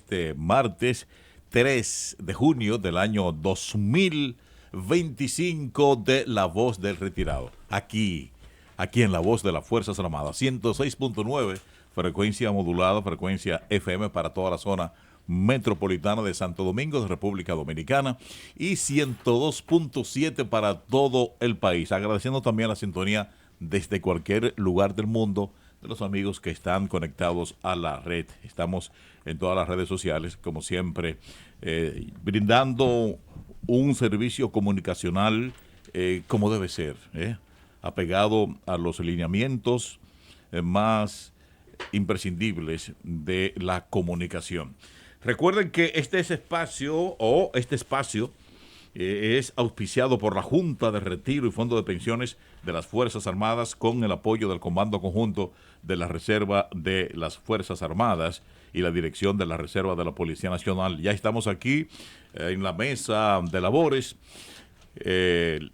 este martes 3 de junio del año 2025 de La Voz del Retirado. Aquí en La Voz de las Fuerzas Armadas, 106.9, frecuencia modulada, frecuencia FM para toda la zona metropolitana de Santo Domingo, de República Dominicana, y 102.7 para todo el país. Agradeciendo también la sintonía desde cualquier lugar del mundo de los amigos que están conectados a la red. Estamos en todas las redes sociales, como siempre, brindando un servicio comunicacional como debe ser, apegado a los lineamientos más imprescindibles de la comunicación. Recuerden que este espacio es auspiciado por la Junta de Retiro y Fondo de Pensiones de las Fuerzas Armadas con el apoyo del Comando Conjunto de la Reserva de las Fuerzas Armadas y la Dirección de la Reserva de la Policía Nacional. Ya estamos aquí en la mesa de labores.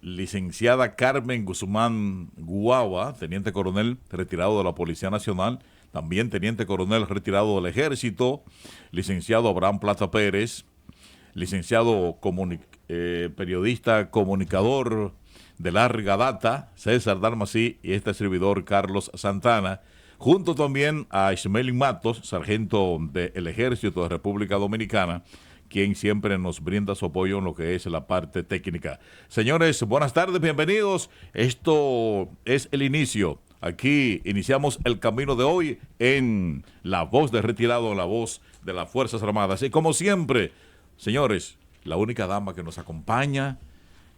Licenciada Carmen Guzmán Guava, teniente coronel retirado de la Policía Nacional, también teniente coronel retirado del Ejército, licenciado Abraham Plata Pérez, licenciado periodista comunicador de larga data, César Dalmací, y este servidor Carlos Santana, junto también a Ismael Matos, sargento del Ejército de República Dominicana, quien siempre nos brinda su apoyo en lo que es la parte técnica. Señores, buenas tardes, bienvenidos. Esto es el inicio. Aquí iniciamos el camino de hoy en La Voz de Retirado, La Voz de las Fuerzas Armadas. Y como siempre, señores, la única dama que nos acompaña,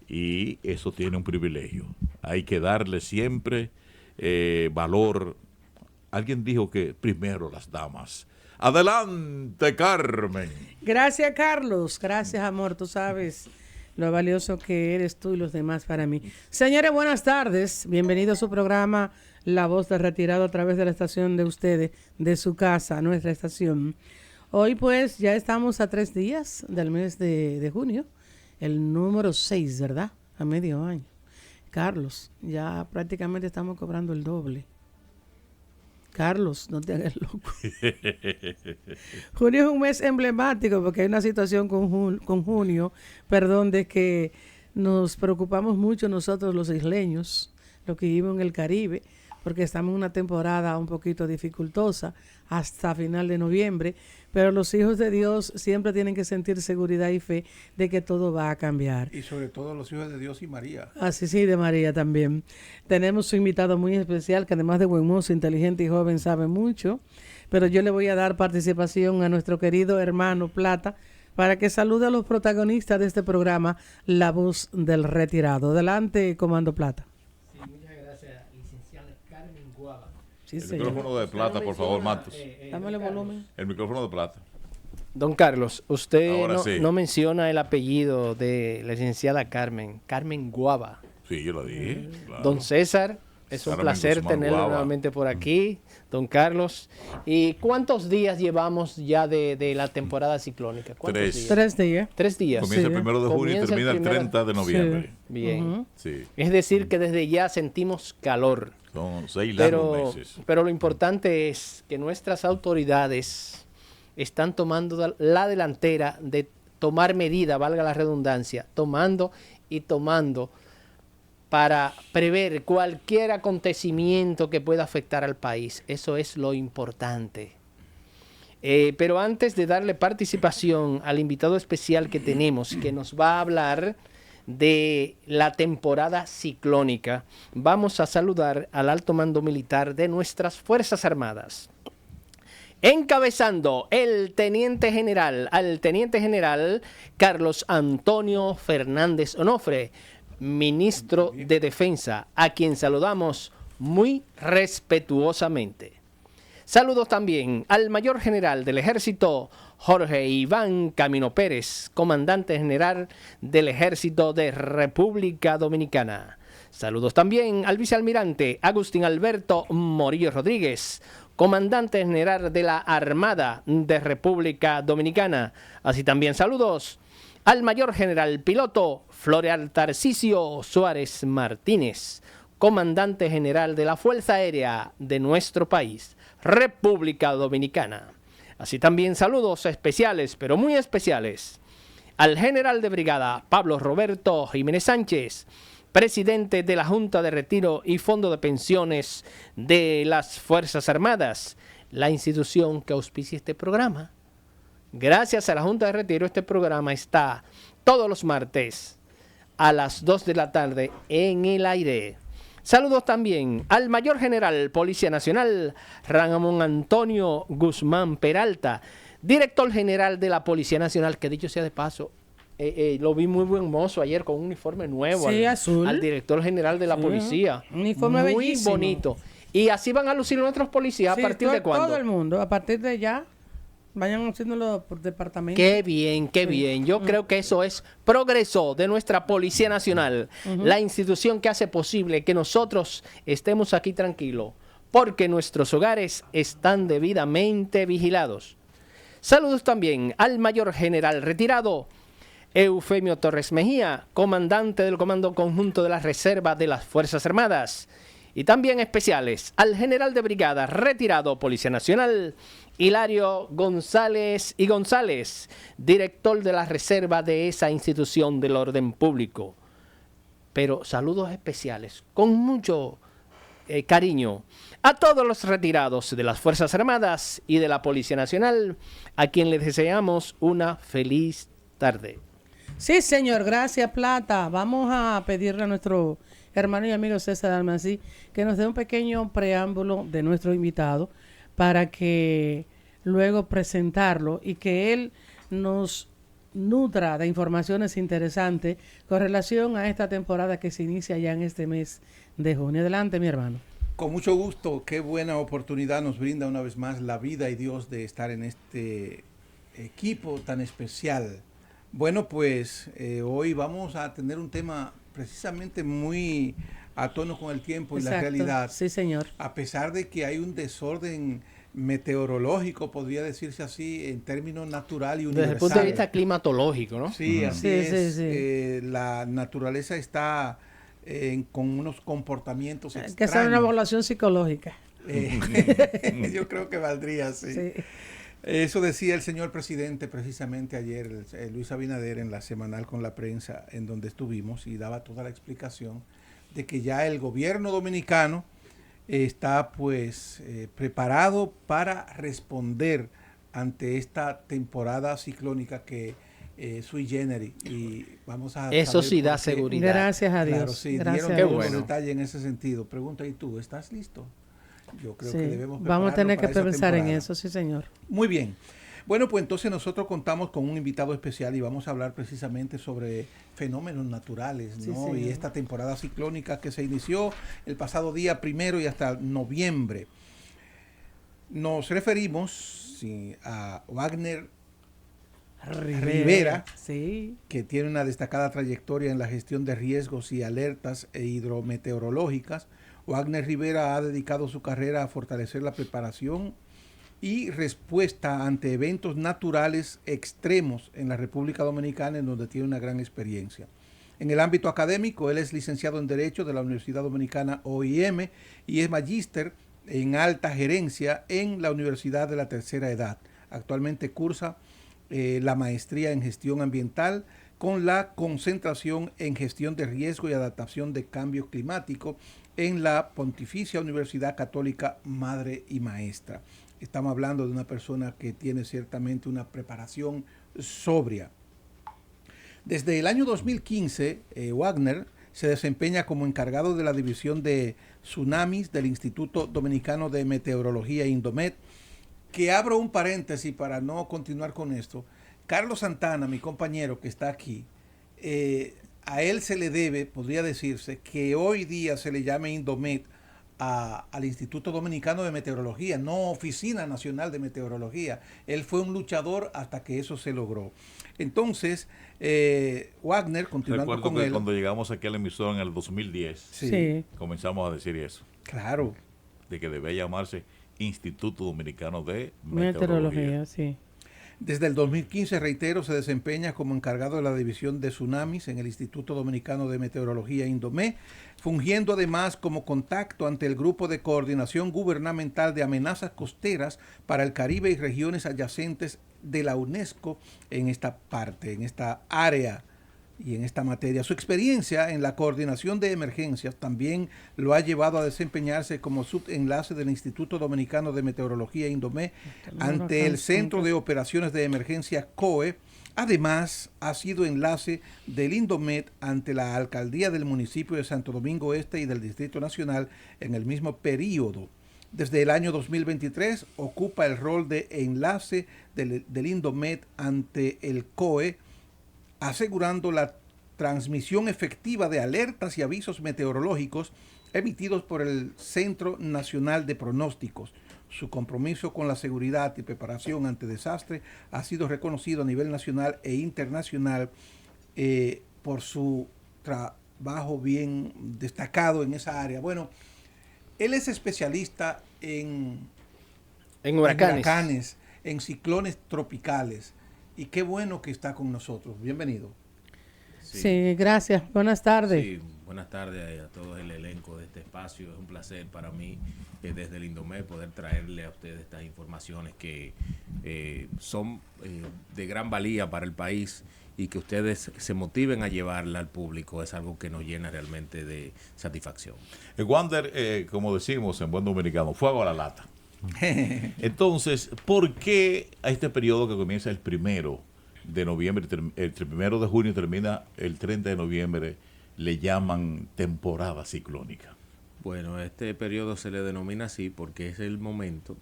y eso tiene un privilegio. Hay que darle siempre valor. Alguien dijo que primero las damas. Adelante, Carmen. Gracias, Carlos. Gracias, amor. Tú sabes lo valioso que eres tú y los demás para mí. Señores, buenas tardes. Bienvenidos a su programa La Voz de Retirado a través de la estación de ustedes, de su casa, nuestra estación. Hoy pues ya estamos a 3 días del mes de junio, el número 6, ¿verdad? A medio año. Carlos, ya prácticamente estamos cobrando el doble. Carlos, no te hagas loco. Junio es un mes emblemático porque hay una situación con junio, de que nos preocupamos mucho nosotros los isleños, los que vivimos en el Caribe, porque estamos en una temporada un poquito dificultosa hasta final de noviembre, pero los hijos de Dios siempre tienen que sentir seguridad y fe de que todo va a cambiar. Y sobre todo los hijos de Dios y María. Así sí, de María también. Tenemos un invitado muy especial que además de buen mozo, inteligente y joven, sabe mucho, pero yo le voy a dar participación a nuestro querido hermano Plata para que salude a los protagonistas de este programa, La Voz del Retirado. Adelante, Comando Plata. Sí, el micrófono de plata, por favor, Matos. Dámele volumen. El micrófono de plata. Don Carlos, usted sí. no menciona el apellido de la licenciada Carmen Guava. Sí, yo lo dije. Claro. Don César, es un placer Guzmán tenerlo Guava nuevamente por aquí. Don Carlos, ¿y cuántos días llevamos ya de la temporada ciclónica? ¿Cuántos 3. días? 3 días. 3 días. Comienza el 1 de junio y termina el 30 de noviembre. Sí. Bien. Sí. Es decir, que desde ya sentimos calor. Son 6 largos meses. Pero lo importante es que nuestras autoridades están tomando la delantera de tomar medida, valga la redundancia, tomando para prever cualquier acontecimiento que pueda afectar al país. Eso es lo importante. Pero antes de darle participación al invitado especial que tenemos, que nos va a hablar de la temporada ciclónica, vamos a saludar al alto mando militar de nuestras Fuerzas Armadas. Encabezando al teniente general Carlos Antonio Fernández Onofre, ministro de Defensa, a quien saludamos muy respetuosamente. Saludos también al mayor general del Ejército, Jorge Iván Camino Pérez, comandante general del Ejército de República Dominicana. Saludos también al vicealmirante Agustín Alberto Morillo Rodríguez, comandante general de la Armada de República Dominicana. Así también saludos al mayor general piloto Floreal Tarcisio Suárez Martínez, comandante general de la Fuerza Aérea de nuestro país, República Dominicana. Así también saludos especiales, pero muy especiales, al general de brigada Pablo Roberto Jiménez Sánchez, presidente de la Junta de Retiro y Fondo de Pensiones de las Fuerzas Armadas, la institución que auspicia este programa. Gracias a la Junta de Retiro, este programa está todos los martes a las 2 de la tarde en el aire. Saludos también al Mayor General Policía Nacional, Ramón Antonio Guzmán Peralta, director general de la Policía Nacional, que dicho sea de paso, lo vi muy buen mozo ayer con un uniforme nuevo. Sí, al, azul. al director general de la policía. Un uniforme muy bellísimo. bonito. Y así van a lucir nuestros policías Sí, a partir de cuándo. Todo el mundo, a partir de ya, vayan haciéndolo por departamento. Qué bien, qué bien. Yo creo que eso es progreso de nuestra Policía Nacional, la institución que hace posible que nosotros estemos aquí tranquilos, porque nuestros hogares están debidamente vigilados. Saludos también al Mayor General retirado Eufemio Torres Mejía, comandante del Comando Conjunto de la Reserva de las Fuerzas Armadas. Y también especiales al General de Brigada retirado Policía Nacional Hilario González y González, director de la reserva de esa institución del orden público. Pero saludos especiales, con mucho cariño, a todos los retirados de las Fuerzas Armadas y de la Policía Nacional, a quien les deseamos una feliz tarde. Sí, señor, gracias, Plata. Vamos a pedirle a nuestro hermano y amigo César Almanzí que nos dé un pequeño preámbulo de nuestro invitado para que luego presentarlo y que él nos nutra de informaciones interesantes con relación a esta temporada que se inicia ya en este mes de junio. Adelante, mi hermano. Con mucho gusto, qué buena oportunidad nos brinda una vez más la vida y Dios de estar en este equipo tan especial. Bueno, pues hoy vamos a tener un tema precisamente muy a tono con el tiempo y Exacto. la realidad. Sí, señor. A pesar de que hay un desorden meteorológico, podría decirse así, en términos natural y universal. Desde el punto de vista climatológico, ¿no? Sí, así Sí, es. sí, sí. La naturaleza está con unos comportamientos extraños. Que sea una evaluación psicológica. Yo creo que valdría, sí. Sí. Eso decía el señor presidente precisamente ayer, Luis Abinader, en la semanal con la prensa, en donde estuvimos, y daba toda la explicación de que ya el gobierno dominicano está pues preparado para responder ante esta temporada ciclónica que sui generis, y vamos a eso saber sí da por qué. seguridad. Gracias a Dios. Claro, sí, Gracias dieron a todos Dios. los detalles en ese sentido. Pregunta, ¿y tú estás listo? Yo creo Sí. que debemos Vamos a tener que prepararnos para esa pensar en temporada. eso, sí, señor. Muy bien. Bueno, pues entonces nosotros contamos con un invitado especial y vamos a hablar precisamente sobre fenómenos naturales, Sí, ¿no? señor. Y esta temporada ciclónica que se inició el pasado día 1 y hasta noviembre. Nos referimos a Wagner Rivera, Sí. que tiene una destacada trayectoria en la gestión de riesgos y alertas hidrometeorológicas. Wagner Rivera ha dedicado su carrera a fortalecer la preparación y respuesta ante eventos naturales extremos en la República Dominicana, en donde tiene una gran experiencia. En el ámbito académico, él es licenciado en Derecho de la Universidad Dominicana OIM y es magíster en alta gerencia en la Universidad de la Tercera Edad. Actualmente cursa la maestría en gestión ambiental con la concentración en gestión de riesgo y adaptación de cambio climático en la Pontificia Universidad Católica Madre y Maestra. Estamos hablando de una persona que tiene ciertamente una preparación sobria. Desde el año 2015, Wagner se desempeña como encargado de la división de tsunamis del Instituto Dominicano de Meteorología Indomet, que abro un paréntesis para no continuar con esto. Carlos Santana, mi compañero que está aquí, a él se le debe, podría decirse, que hoy día se le llame Indomet al Instituto Dominicano de Meteorología, no Oficina Nacional de Meteorología. Él fue un luchador hasta que eso se logró. Entonces, Wagner, continuando Recuerdo con que él. cuando llegamos aquí a la emisora en el 2010, Sí. comenzamos a decir eso, Claro. de que debe llamarse Instituto Dominicano de Meteorología, Meteorología. sí. Desde el 2015, reitero, se desempeña como encargado de la División de Tsunamis en el Instituto Dominicano de Meteorología INDOME, fungiendo además como contacto ante el Grupo de Coordinación Gubernamental de Amenazas Costeras para el Caribe y regiones adyacentes de la UNESCO en esta parte, en esta área y en esta materia. Su experiencia en la coordinación de emergencias también lo ha llevado a desempeñarse como subenlace del Instituto Dominicano de Meteorología INDOME ante el Centro de Operaciones de Emergencia COE. Además, ha sido enlace del INDOMET ante la Alcaldía del municipio de Santo Domingo Este y del Distrito Nacional en el mismo periodo. Desde el año 2023 ocupa el rol de enlace del INDOMET ante el COE, asegurando la transmisión efectiva de alertas y avisos meteorológicos emitidos por el Centro Nacional de Pronósticos. Su compromiso con la seguridad y preparación ante desastre ha sido reconocido a nivel nacional e internacional por su trabajo bien destacado en esa área. Bueno, él es especialista en huracanes, en ciclones tropicales. Y qué bueno que está con nosotros. Bienvenido. Sí, gracias. Buenas tardes. Sí, buenas tardes a todo el elenco de este espacio. Es un placer para mí desde el INDOME poder traerle a ustedes estas informaciones que son de gran valía para el país y que ustedes se motiven a llevarla al público. Es algo que nos llena realmente de satisfacción. Wander, como decimos en buen dominicano, fuego a la lata. Entonces, ¿por qué a este periodo que comienza el 1 de noviembre, el 1 de junio termina el 30 de noviembre, le llaman temporada ciclónica? Bueno, este periodo se le denomina así porque es el momento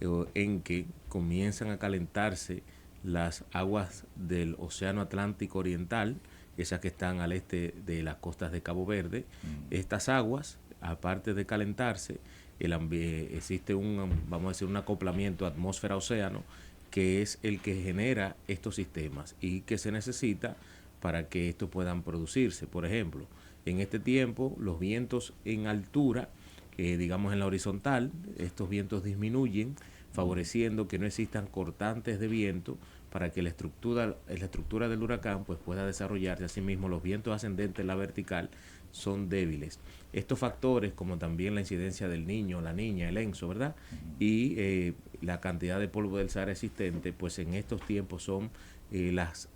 en que comienzan a calentarse las aguas del Océano Atlántico Oriental, esas que están al este de las costas de Cabo Verde. Estas aguas, aparte de calentarse, existe vamos a decir, un acoplamiento atmósfera-océano que es el que genera estos sistemas y que se necesita para que estos puedan producirse. Por ejemplo, en este tiempo los vientos en altura, digamos en la horizontal, estos vientos disminuyen, favoreciendo que no existan cortantes de viento para que la estructura del huracán pues pueda desarrollarse. Asimismo, los vientos ascendentes en la vertical son débiles. Estos factores, como también la incidencia del niño, la niña, el ENSO, ¿verdad? Y la cantidad de polvo del Sahara existente, pues en estos tiempos son las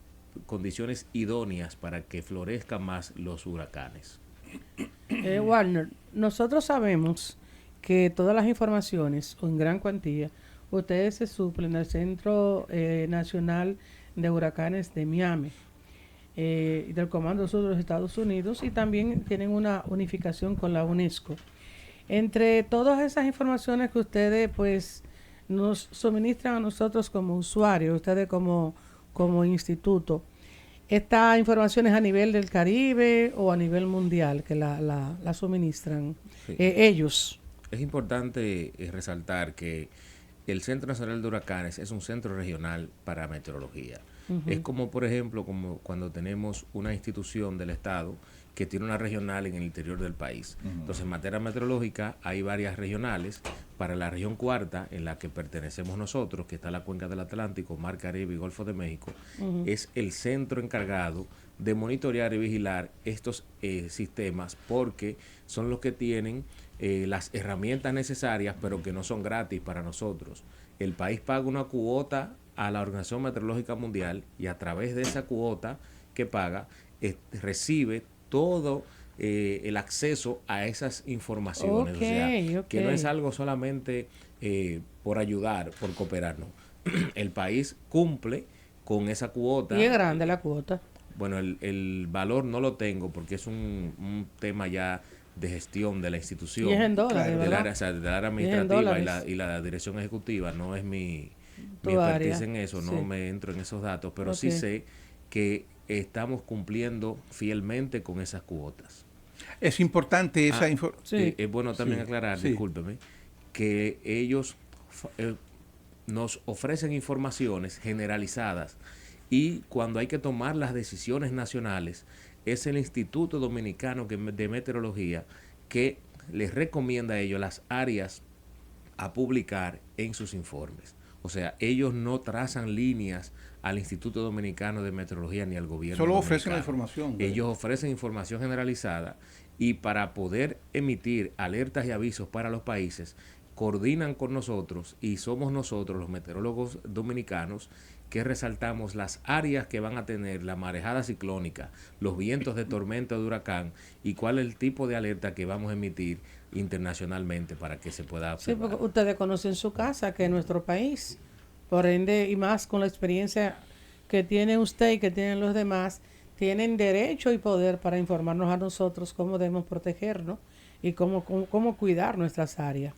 condiciones idóneas para que florezcan más los huracanes. Warner, nosotros sabemos que todas las informaciones, o en gran cuantía, ustedes se suplen al Centro Nacional de Huracanes de Miami, del Comando Sur de los Estados Unidos, y también tienen una unificación con la UNESCO. Entre todas esas informaciones que ustedes pues nos suministran a nosotros como usuarios, ustedes como instituto, ¿esta información es a nivel del Caribe o a nivel mundial que la suministran Sí. Ellos? Es importante resaltar que el Centro Nacional de Huracanes es un centro regional para meteorología. Es como, por ejemplo, como cuando tenemos una institución del Estado que tiene una regional en el interior del país. Entonces, en materia meteorológica hay varias regionales. Para la región cuarta, en la que pertenecemos nosotros, que está la cuenca del Atlántico, Mar Caribe y Golfo de México, es el centro encargado de monitorear y vigilar estos sistemas, porque son los que tienen las herramientas necesarias, pero que no son gratis para nosotros. El país paga una cuota a la Organización Meteorológica Mundial y a través de esa cuota que paga, recibe todo el acceso a esas informaciones. Que no es algo solamente por ayudar, por cooperar, no. El país cumple con esa cuota. ¿Y es grande la cuota? Bueno, el valor no lo tengo porque es un tema ya de gestión de la institución. Y es en dólares, del ¿verdad? área administrativa y la dirección ejecutiva. No es mi expertise en eso, no me entro en esos datos, pero sí sé que estamos cumpliendo fielmente con esas cuotas. Es importante esa información. Es bueno también aclarar, discúlpeme, que ellos nos ofrecen informaciones generalizadas y cuando hay que tomar las decisiones nacionales, es el Instituto Dominicano de Meteorología que les recomienda a ellos las áreas a publicar en sus informes. O sea, ellos no trazan líneas al Instituto Dominicano de Meteorología ni al gobierno Solo dominicano. ofrecen la información. Ellos ofrecen información generalizada y para poder emitir alertas y avisos para los países, coordinan con nosotros y somos nosotros los meteorólogos dominicanos que resaltamos las áreas que van a tener la marejada ciclónica, los vientos de tormenta o de huracán y cuál es el tipo de alerta que vamos a emitir internacionalmente para que se pueda Sí, observar. porque ustedes conocen su casa, que es nuestro país. Por ende, y más con la experiencia que tiene usted y que tienen los demás, tienen derecho y poder para informarnos a nosotros cómo debemos protegernos y cómo cuidar nuestras áreas.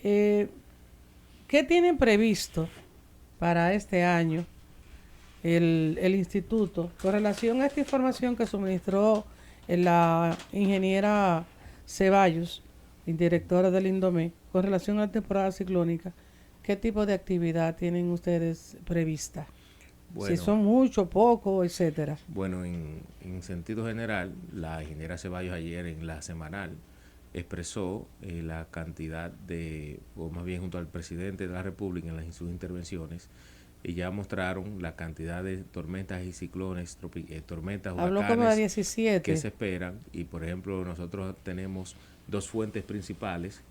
¿Qué tienen previsto para este año el instituto con relación a esta información que suministró la ingeniera Ceballos, directora del INDOME, con relación a la temporada ciclónica? ¿Qué tipo de actividad tienen ustedes prevista? Bueno, Si son mucho, poco, etcétera. Bueno, en sentido general, la ingeniera Ceballos ayer en la semanal expresó la cantidad de, o más bien junto al presidente de la República en sus intervenciones, y ya mostraron la cantidad de tormentas y ciclones, tormentas, Habló huracanes como de 17. que se esperan. Y por ejemplo, nosotros tenemos dos fuentes principales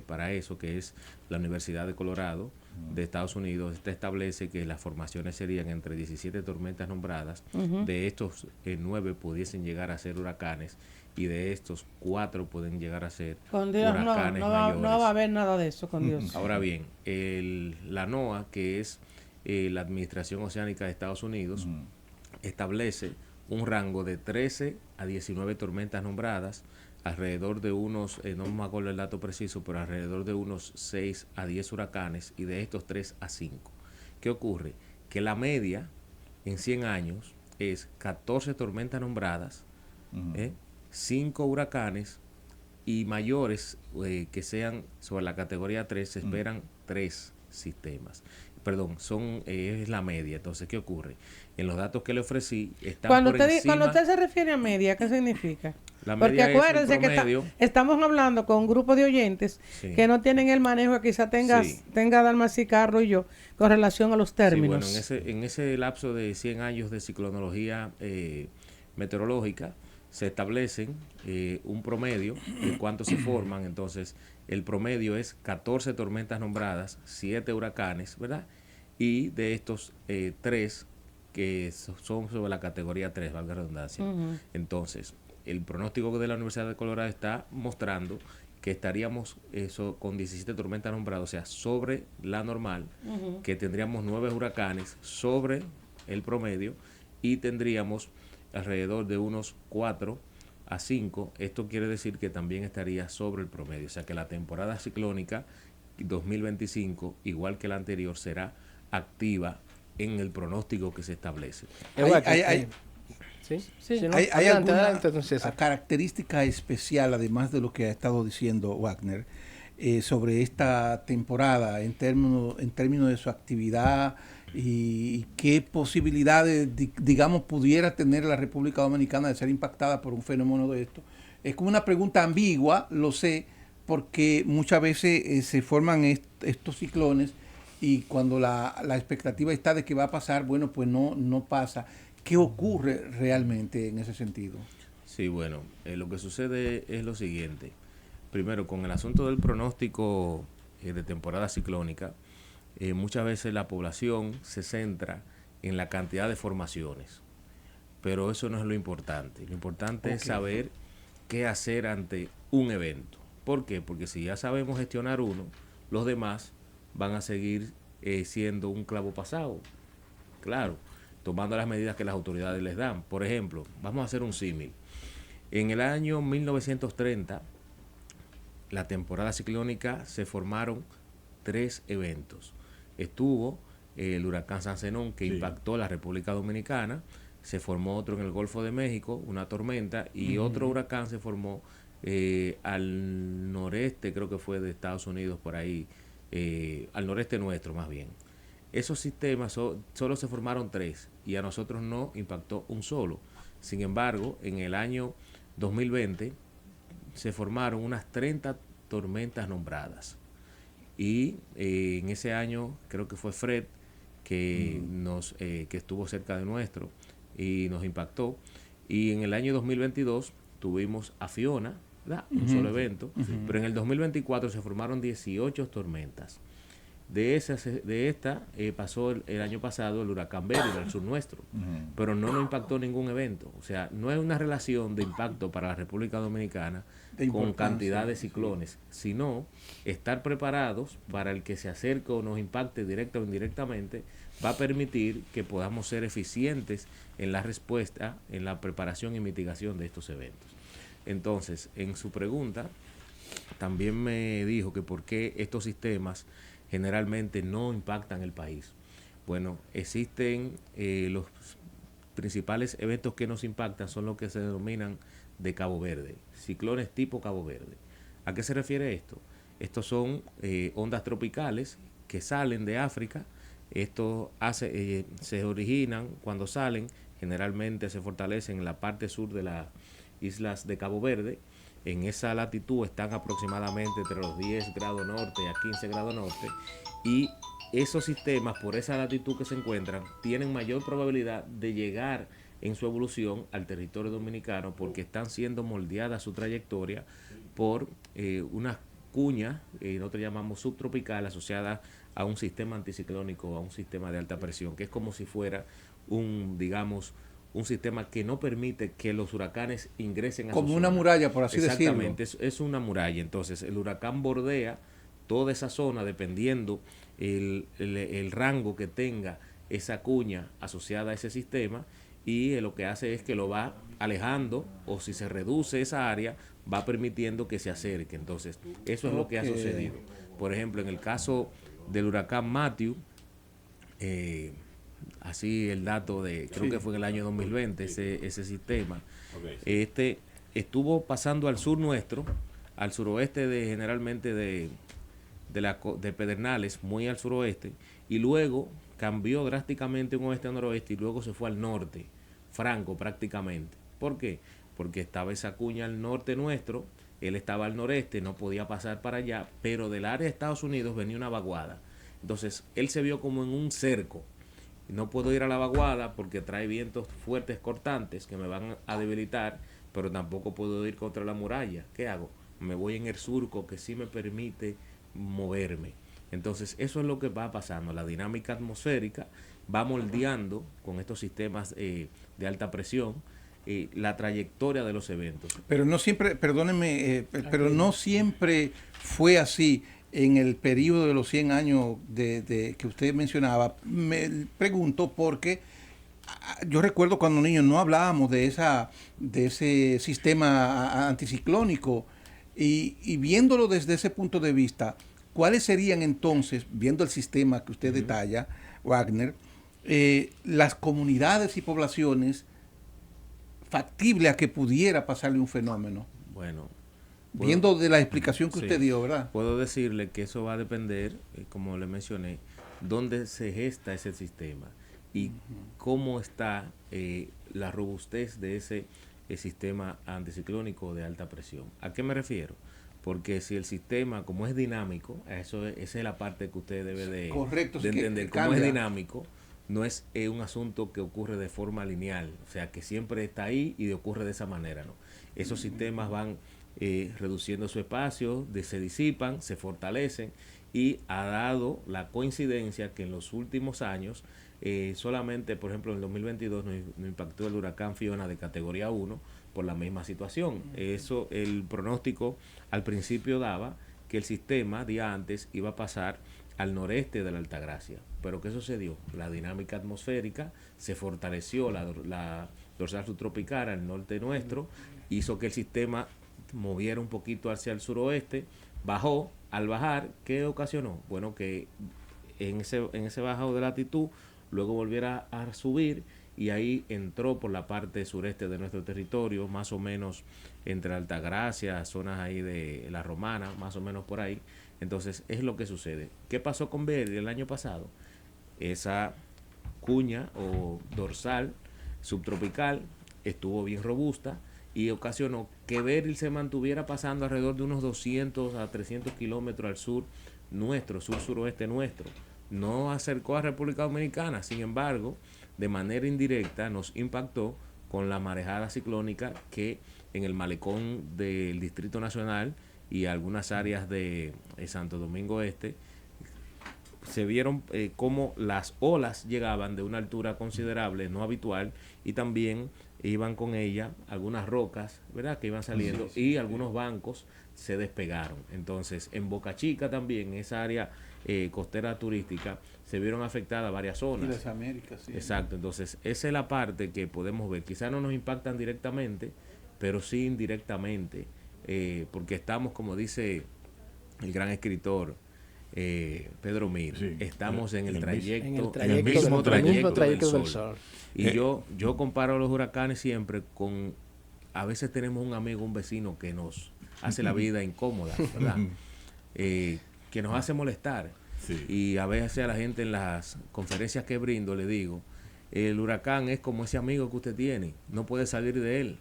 para eso, que es la Universidad de Colorado de Estados Unidos. Esta establece que las formaciones serían entre 17 tormentas nombradas. De estos 9 pudiesen llegar a ser huracanes y de estos 4 pueden llegar a ser Con Dios, huracanes no mayores. va a haber nada de eso, con Dios. Ahora bien, la NOAA, que es la Administración Oceánica de Estados Unidos, establece un rango de 13 a 19 tormentas nombradas, alrededor de unos, no me acuerdo el dato preciso, pero alrededor de unos 6 a 10 huracanes y de estos 3 a 5. ¿Qué ocurre? Que la media en 100 años es 14 tormentas nombradas, 5 huracanes y mayores que sean sobre la categoría 3, se esperan 3 sistemas. Perdón, es la media. Entonces, ¿qué ocurre? En los datos que le ofrecí están Cuando por usted, encima. cuando usted se refiere a media, ¿qué significa? La Porque media es el acuérdense que promedio. estamos hablando con un grupo de oyentes Sí. que no tienen el manejo que quizá Sí. tenga Dalmas y Carlos y yo con relación a los términos. Sí, bueno, en ese lapso de 100 años de ciclonología meteorológica se establecen un promedio de cuántos se forman. Entonces, el promedio es 14 tormentas nombradas, 7 huracanes, ¿verdad? Y de estos 3 que son sobre la categoría 3, valga la redundancia. Entonces, el pronóstico de la Universidad de Colorado está mostrando que estaríamos con 17 tormentas nombradas, o sea, sobre la normal, que tendríamos 9 huracanes sobre el promedio y tendríamos alrededor de unos 4 a 5. Esto quiere decir que también estaría sobre el promedio, o sea que la temporada ciclónica 2025, igual que la anterior, será activa en el pronóstico que se establece. ¿Sí? Sí. ¿no? ¿Hay Adelante, alguna adelante, don César. característica especial, además de lo que ha estado diciendo Wagner, sobre esta temporada en términos de su actividad y qué posibilidades, digamos, pudiera tener la República Dominicana de ser impactada por un fenómeno de esto? Es como una pregunta ambigua, lo sé, porque muchas veces se forman estos ciclones y cuando la expectativa está de que va a pasar, bueno, pues no pasa. ¿Qué ocurre realmente en ese sentido? Sí, bueno, lo que sucede es lo siguiente. Primero, con el asunto del pronóstico de temporada ciclónica, muchas veces la población se centra en la cantidad de formaciones, pero eso no es lo importante. Lo importante es saber qué hacer ante un evento. ¿Por qué? Porque si ya sabemos gestionar uno, los demás van a seguir siendo un clavo pasado. Claro, tomando las medidas que las autoridades les dan. Por ejemplo, vamos a hacer un símil. En el año 1930, la temporada ciclónica se formaron 3 eventos. Estuvo el huracán San Zenón, que impactó la República Dominicana. Se formó otro en el Golfo de México, una tormenta, y otro huracán se formó al noreste, creo que fue de Estados Unidos, por ahí, al noreste nuestro más bien. Esos sistemas solo se formaron 3 y a nosotros no impactó un solo. Sin embargo, en el año 2020 se formaron unas 30 tormentas nombradas. y en ese año creo que fue Fred que que estuvo cerca de nuestro y nos impactó, y en el año 2022 tuvimos a Fiona, ¿verdad? Un solo evento, pero en el 2024 se formaron 18 tormentas. De esta pasó el año pasado el huracán Beryl al sur nuestro, pero no nos impactó ningún evento. O sea, no es una relación de impacto para la República Dominicana con cantidad de ciclones, sino estar preparados para el que se acerque o nos impacte directa o indirectamente, va a permitir que podamos ser eficientes en la respuesta, en la preparación y mitigación de estos eventos. Entonces, en su pregunta, también me dijo que por qué estos sistemas generalmente no impactan el país. Bueno, existen los principales eventos que nos impactan son los que se denominan de Cabo Verde, ciclones tipo Cabo Verde. ¿A qué se refiere esto? Estos son ondas tropicales que salen de África. Estos se originan cuando salen, generalmente se fortalecen en la parte sur de las islas de Cabo Verde. En esa latitud están aproximadamente entre los 10 grados norte a 15 grados norte, y esos sistemas por esa latitud que se encuentran tienen mayor probabilidad de llegar en su evolución al territorio dominicano, porque están siendo moldeadas su trayectoria por unas cuñas, nosotros llamamos subtropical, asociadas a un sistema anticiclónico, a un sistema de alta presión, que es como si fuera un sistema que no permite que los huracanes ingresen a su zona. Como una muralla, por así decirlo. Exactamente, es una muralla. Entonces, el huracán bordea toda esa zona dependiendo el rango que tenga esa cuña asociada a ese sistema, y lo que hace es que lo va alejando, o si se reduce esa área, va permitiendo que se acerque. Entonces, eso es lo que ha sucedido. Por ejemplo, en el caso del huracán Matthew, así el dato creo que fue en el año 2020, ese sistema, estuvo pasando al sur nuestro, al suroeste generalmente de Pedernales, muy al suroeste, y luego cambió drásticamente un oeste a noroeste, y luego se fue al norte, franco prácticamente. ¿Por qué? Porque estaba esa cuña al norte nuestro, él estaba al noreste, no podía pasar para allá, pero del área de Estados Unidos venía una vaguada. Entonces, él se vio como en un cerco. No puedo ir a la vaguada porque trae vientos fuertes cortantes que me van a debilitar, pero tampoco puedo ir contra la muralla. ¿Qué hago? Me voy en el surco que sí me permite moverme. Entonces, eso es lo que va pasando. La dinámica atmosférica va moldeando con estos sistemas de alta presión la trayectoria de los eventos. Pero no siempre, perdónenme, pero no siempre fue así. En el periodo de los 100 años que usted mencionaba, me pregunto porque yo recuerdo cuando niños no hablábamos de ese sistema anticiclónico, y viéndolo desde ese punto de vista, ¿cuáles serían entonces, viendo el sistema que usted detalla, Wagner, las comunidades y poblaciones factibles a que pudiera pasarle un fenómeno? Bueno, viendo de la explicación que usted dio, ¿verdad? Puedo decirle que eso va a depender, como le mencioné, dónde se gesta ese sistema y cómo está la robustez de ese sistema anticiclónico de alta presión. ¿A qué me refiero? Porque si el sistema, como es dinámico, esa es la parte que usted debe de entender. Como es dinámico, no es un asunto que ocurre de forma lineal, o sea, que siempre está ahí y ocurre de esa manera, ¿no? Esos sistemas van reduciendo su espacio, se disipan, se fortalecen, y ha dado la coincidencia que en los últimos años solamente, por ejemplo, en el 2022 nos impactó el huracán Fiona de categoría 1 por la misma situación. Eso, el pronóstico al principio daba que el sistema día antes iba a pasar al noreste de la Altagracia. Pero ¿qué sucedió? La dinámica atmosférica se fortaleció, la dorsal subtropical al norte nuestro, hizo que el sistema moviera un poquito hacia el suroeste, bajó. Al bajar, ¿qué ocasionó? Bueno, que en ese bajado de latitud luego volviera a subir, y ahí entró por la parte sureste de nuestro territorio, más o menos entre Altagracia, zonas ahí de La Romana, más o menos por ahí. Entonces, es lo que sucede. ¿Qué pasó con Beryl el año pasado? Esa cuña o dorsal subtropical estuvo bien robusta y ocasionó que Beryl se mantuviera pasando alrededor de unos 200 a 300 kilómetros al sur nuestro, sur-suroeste nuestro. No acercó a República Dominicana, sin embargo, de manera indirecta nos impactó con la marejada ciclónica que en el malecón del Distrito Nacional y algunas áreas de Santo Domingo Este se vieron cómo las olas llegaban de una altura considerable, no habitual, y también iban con ella algunas rocas, ¿verdad?, que iban saliendo, y algunos bancos se despegaron. Entonces, en Boca Chica también, en esa área costera turística, se vieron afectadas varias zonas. Y las Américas, sí. Exacto, entonces esa es la parte que podemos ver. Quizás no nos impactan directamente, pero sí indirectamente, porque estamos, como dice el gran escritor Pedro Mir, estamos en el mismo trayecto del sol. Y yo comparo a los huracanes siempre con, a veces tenemos un amigo, un vecino que nos hace la vida incómoda, ¿verdad? Que nos hace molestar. Sí. Y a veces a la gente en las conferencias que brindo le digo, el huracán es como ese amigo que usted tiene, no puede salir de él.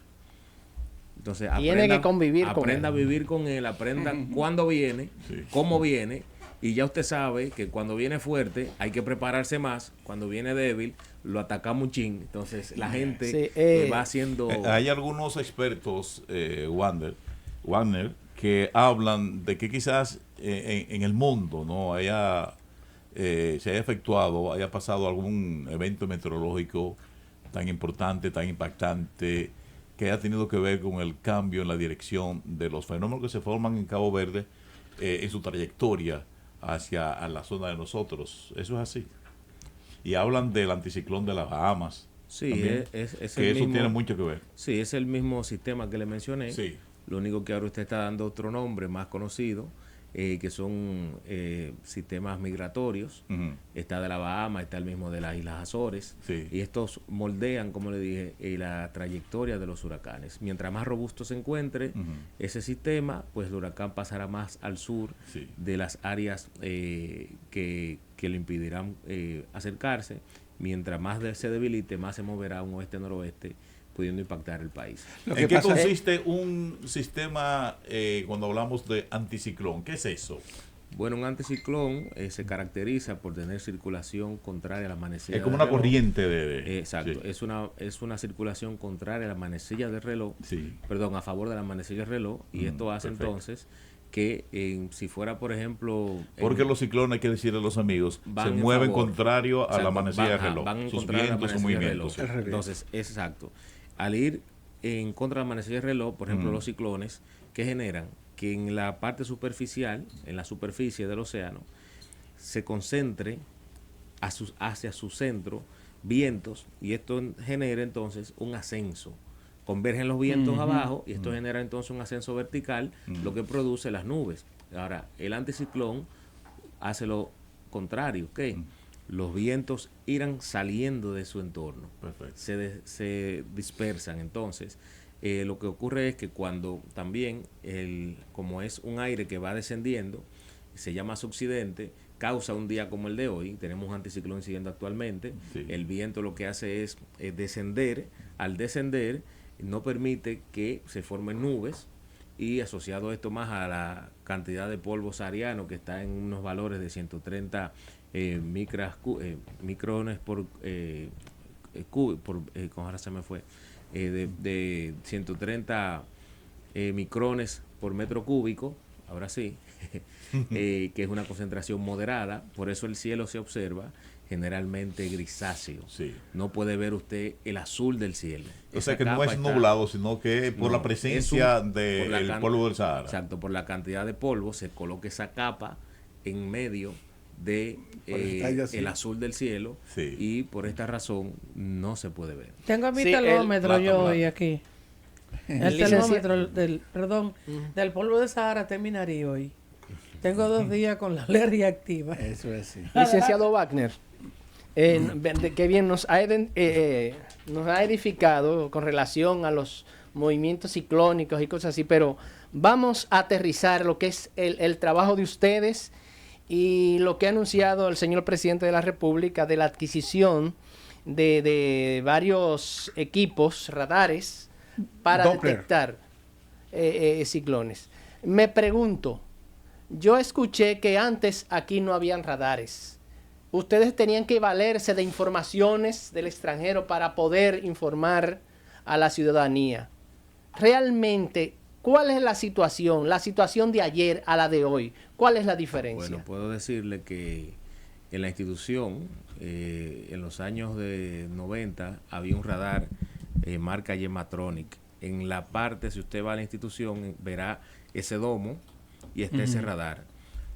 Entonces tiene que convivir con él. Aprenda a vivir con él, aprenda cuándo viene, cómo viene, y ya usted sabe que cuando viene fuerte hay que prepararse más, cuando viene débil lo atacamos un chin. Entonces la gente va haciendo... Hay algunos expertos, Wagner, que hablan de que quizás en el mundo no se haya efectuado, haya pasado algún evento meteorológico tan importante, tan impactante, que haya tenido que ver con el cambio en la dirección de los fenómenos que se forman en Cabo Verde en su trayectoria hacia la zona de nosotros. Eso es así. Y hablan del anticiclón de las Bahamas. Sí, es que eso mismo, tiene mucho que ver. Sí, es el mismo sistema que le mencioné. Sí. Lo único que ahora usted está dando otro nombre más conocido, que son sistemas migratorios. Está de la Bahama, está el mismo de las Islas Azores. Sí. Y estos moldean, como le dije, la trayectoria de los huracanes. Mientras más robusto se encuentre ese sistema, pues el huracán pasará más al sur de las áreas que le impedirán acercarse. Mientras más se debilite, más se moverá a un oeste-noroeste, pudiendo impactar el país. ¿En qué consiste un sistema cuando hablamos de anticiclón? ¿Qué es eso? Bueno, un anticiclón se caracteriza por tener circulación contraria a la manecilla. Es como del una reloj. corriente de... Exacto, Sí. es una circulación contraria a la manecilla del reloj, Sí. perdón, a favor de la manecilla del reloj, y esto hace perfecto. entonces que si fuera, por ejemplo... Porque los ciclones, hay que decirle a los amigos, se van en mueven favor. contrario a la Exacto, manecilla del reloj. van en Sus contra de la vientos, sus manecilla del movimientos. reloj. Entonces, exacto. Al ir en contra de la manecilla del reloj, por ejemplo, los ciclones, ¿qué generan? Que en la parte superficial, en la superficie del océano, se concentre hacia su centro vientos, y esto genera entonces un ascenso. Convergen los vientos abajo y esto genera entonces un ascenso vertical, lo que produce las nubes. Ahora, el anticiclón hace lo contrario, ¿ok? Los vientos irán saliendo de su entorno. Perfecto. Se dispersan. Entonces, lo que ocurre es que cuando también, como es un aire que va descendiendo, se llama subsidente, causa un día como el de hoy, tenemos un anticiclón incidiendo actualmente, el viento lo que hace es descender, al descender no permite que se formen nubes, y asociado esto más a la cantidad de polvo sahariano, que está en unos valores de 130 micrones por ahora se me fue, de 130 micrones por metro cúbico, ahora sí, que es una concentración moderada. Por eso el cielo se observa generalmente grisáceo. No puede ver usted el azul del cielo. O sea que no es nublado, sino que por la presencia del polvo del Sahara. Exacto, por la cantidad de polvo se coloca esa capa en medio de el azul del cielo, y por esta razón no se puede ver. Tengo mi termómetro yo hoy aquí. El termómetro del polvo de Sahara está en mi nariz hoy. Tengo 2 días con la alergia activa. Eso es así. Licenciado Wagner, que bien nos ha edificado con relación a los movimientos ciclónicos y cosas así, pero vamos a aterrizar lo que es el trabajo de ustedes y lo que ha anunciado el señor presidente de la República de la adquisición de varios equipos, radares, para Doppler. detectar ciclones. Me pregunto, Yo escuché que antes aquí no habían radares. Ustedes tenían que valerse de informaciones del extranjero para poder informar a la ciudadanía. Realmente, ¿cuál es la situación? La situación de ayer a la de hoy. ¿Cuál es la diferencia? Bueno, puedo decirle que en la institución, en los años de 90, había un radar marca Yematronic. En la parte, si usted va a la institución, verá ese domo y está ese radar.